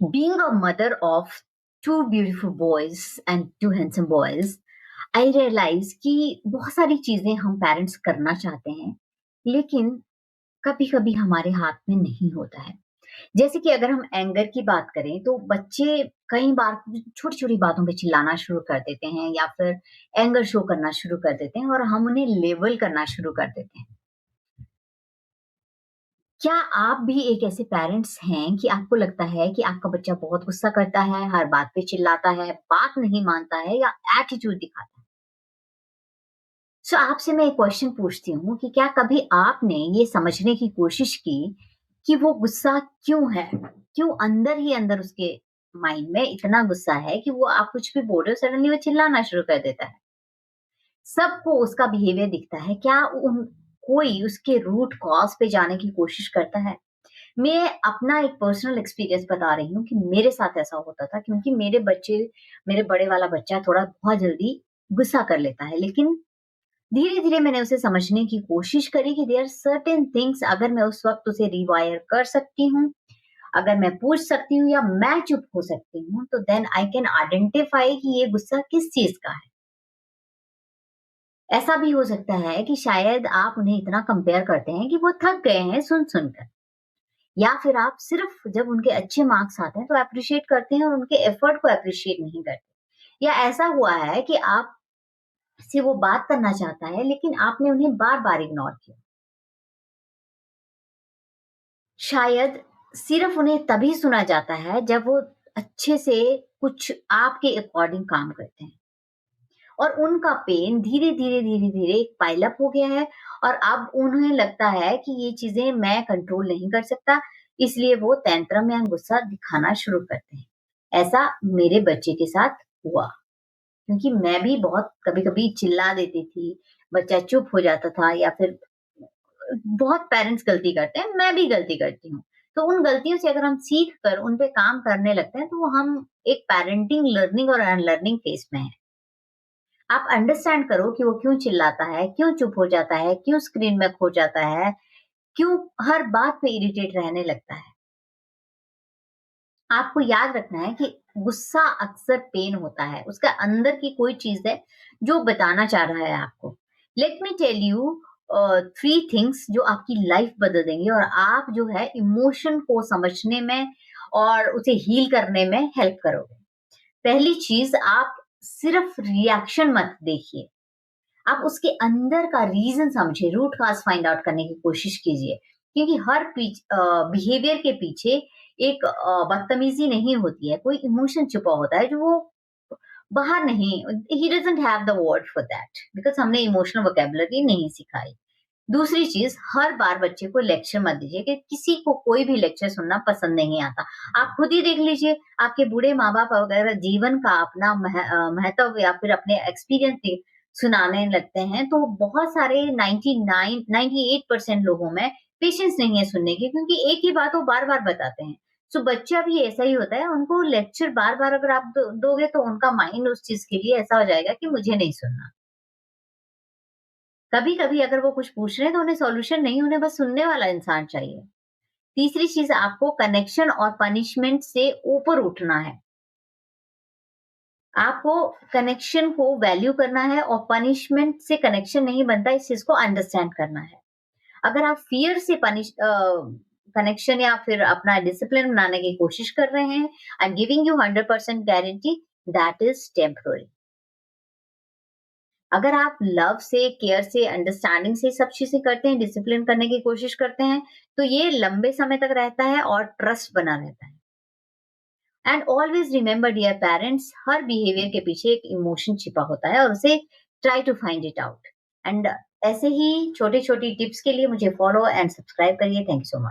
Being a mother of two beautiful boys and two handsome boys, I realize कि बहुत सारी चीजें हम पेरेंट्स करना चाहते हैं, लेकिन कभी-कभी हमारे हाथ में नहीं होता है। जैसे कि अगर हम एंगर की बात करें, तो बच्चे कई बार छोटी-छोटी बातों पे चिल्लाना शुरू कर देते हैं या फिर एंगर शो करना शुरू कर देते हैं और हम उन्हें लेबल करना शुरू कर देते हैं। क्या आप भी एक ऐसे पेरेंट्स हैं कि आपको लगता है कि आपका बच्चा बहुत गुस्सा करता है, हर बात पे चिल्लाता है, बात नहीं मानता है या एटीट्यूड दिखाता है? सो आपसे मैं एक क्वेश्चन पूछती हूँ कि क्या कभी आपने ये समझने की कोशिश की कि वो गुस्सा क्यों है? क्यों अंदर ही अंदर उसके माइंड में इतना गुस्सा है कि वो आप कुछ भी बोल रहे हो सडनली वो चिल्लाना शुरू कर देता है? सबको उसका बिहेवियर दिखता है, क्या उन कोई उसके रूट कॉज़ पे जाने की कोशिश करता है? मैं अपना एक पर्सनल एक्सपीरियंस बता रही हूँ कि मेरे साथ ऐसा होता था क्योंकि मेरे बड़े वाला बच्चा थोड़ा बहुत जल्दी गुस्सा कर लेता है। लेकिन धीरे-धीरे मैंने उसे समझने की कोशिश करी कि देयर आर सर्टेन थिंग्स अगर मैं उस वक़्त उसे रिवायर कर सकती हूँ, अगर मैं पूछ सकती हूँ या मैं चुप हो सकती हूँ, तो देन आई कैन आइडेंटिफाई कि ये गुस्सा किस चीज़ का है। ऐसा भी हो सकता है कि शायद आप उन्हें इतना कंपेयर करते हैं कि वो थक गए हैं सुन-सुन कर। या फिर आप सिर्फ जब उनके अच्छे मार्क्स आते हैं तो एप्रिशिएट करते हैं और उनके एफर्ट को एप्रिशिएट नहीं करते। या ऐसा हुआ है कि आप से वो बात करना चाहता है लेकिन आपने उन्हें बार-बार इग्नोर किया। शायद सिर्फ उन्हें तभी सुना जाता है जब वो अच्छे से कुछ आपके अकॉर्डिंग काम करते हैं और उनका पेन धीरे-धीरे एक पाइल अप हो गया है और अब उन्हें लगता है कि ये चीज़ें मैं कंट्रोल नहीं कर सकता, इसलिए वो टेंट्रम या गुस्सा दिखाना शुरू करते हैं। ऐसा मेरे बच्चे के साथ हुआ, क्योंकि मैं भी बहुत कभी-कभी चिल्ला देती थी, बच्चा चुप हो जाता था या फिर बहुत पेरेंट्स गलती करते हैं, मैं भी गलती करती हूँ। तो उन गलतियों से अगर हम सीख कर उन पे काम करने लगते हैं, तो हम एक पैरेंटिंग लर्निंग और अनलर्निंग फेज़ में हैं। आप अंडरस्टैंड करो कि वो क्यों चिल्लाता है, क्यों चुप हो जाता है, क्यों स्क्रीन में खो जाता है, क्यों हर बात पे इरिटेट रहने लगता है। आपको याद रखना है कि गुस्सा अक्सर पेन होता है, उसका अंदर की कोई चीज़ है जो बताना चाह रहा है आपको। Let me tell you 3 things जो आपकी लाइफ बदल देंगे और आप जो है इमोशन को समझने में और उसे हील करने में हेल्प करोगे। पहली चीज़ आप सिर्फ रिएक्शन मत देखिए। आप उसके अंदर का रीज़न समझिए, रूट कॉज़ फाइंड आउट करने की कोशिश कीजिए। क्योंकि बिहेवियर के पीछे एक बदतमीज़ी नहीं होती है, कोई इमोशन छुपा होता है जो वो बाहर नहीं ही doesn't have the word for that because हमने इमोशनल वोकैब्युलरी नहीं सिखाई। दूसरी चीज़, हर बार बच्चे को लेक्चर मत दीजिए कि किसी को कोई भी लेक्चर सुनना पसंद नहीं आता। आप खुद ही देख लीजिए, आपके बूढ़े माँ-बाप अगर जीवन का अपना महत्व या फिर अपने एक्सपीरियंस सुनाने लगते हैं, तो बहुत सारे 99 98% लोगों में पेशेंस नहीं है सुनने की क्योंकि एक ही बात वो बार-बार बताते हैं। सो बच्चा भी ऐसा ही होता है, उनको लेक्चर बार-बार अगर आप दोगे तो उनका माइंड उस चीज़ के लिए ऐसा हो जाएगा कि मुझे नहीं सुनना। कभी-कभी अगर वो कुछ पूछ रहे हैं तो उन्हें सॉल्यूशन नहीं, उन्हें बस सुनने वाला इंसान चाहिए। तीसरी चीज़, आपको कनेक्शन और पनिशमेंट से ऊपर उठना है। आपको कनेक्शन को वैल्यू करना है और पनिशमेंट से कनेक्शन नहीं बनता, इस चीज़ को अंडरस्टैंड करना है। अगर आप फ़ियर से कनेक्शन या फिर अपना डिसिप्लिन बनाने की कोशिश कर रहे हैं, I am giving you 100% guarantee that is temporary. अगर आप लव से, केयर से, अंडरस्टैंडिंग से सब चीज़ें करते हैं, डिसिप्लिन करने की कोशिश करते हैं, तो ये लंबे समय तक रहता है और ट्रस्ट बना रहता है। And always remember dear parents, हर बिहेवियर के पीछे एक इमोशन छिपा होता है और उसे try to find it out. And ऐसे ही छोटी-छोटी टिप्स के लिए मुझे फॉलो एंड सब्सक्राइब करिए। Thank you so much.